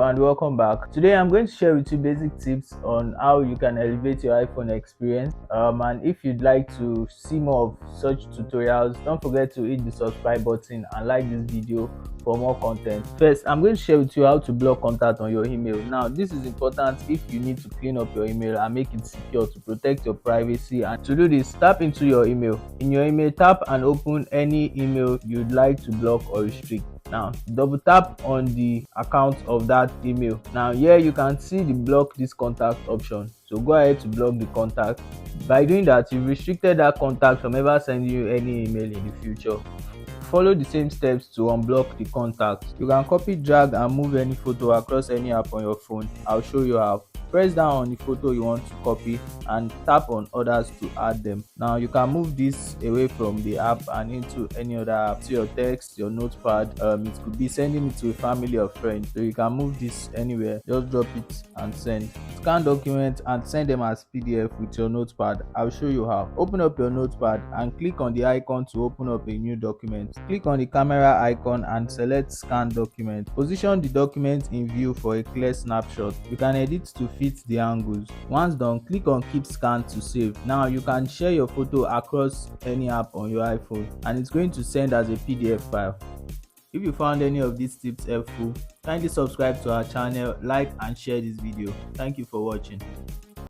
and welcome back. Today I'm going to share with you basic tips on how you can elevate your iPhone experience. And if you'd like to see more of such tutorials, don't forget to hit the subscribe button and like this video for more content. First, I'm going to share with you how to block contact on your email. Now, this is important if you need to clean up your email and make it secure to protect your privacy. And to do this, tap into your email. In your email, tap and open any email you'd like to block or restrict. Now double tap on the account of that email. Now here you can see the block this contact option, so go ahead to block the contact. By doing that, you've restricted that contact from ever sending you any email in the future. Follow the same steps to unblock the contact. You can copy, drag and move any photo across any app on your phone. I'll show you how. Press down on the photo you want to copy and tap on others to add them. Now you can move this away from the app and into any other app, to your text, your notepad. It could be sending it to a family or friend, so you can move this anywhere. Just drop it and send. Scan documents and send them as PDF with your notepad. I'll show you how. Open up your notepad and click on the icon to open up a new document. Click on the camera icon and select scan document. Position the document in view for a clear snapshot. You can edit to fit the angles. Once done, click on keep scan to save. Now you can share your photo across any app on your iPhone and it's going to send as a PDF file. If you found any of these tips helpful, kindly subscribe to our channel, like and share this video. Thank you for watching.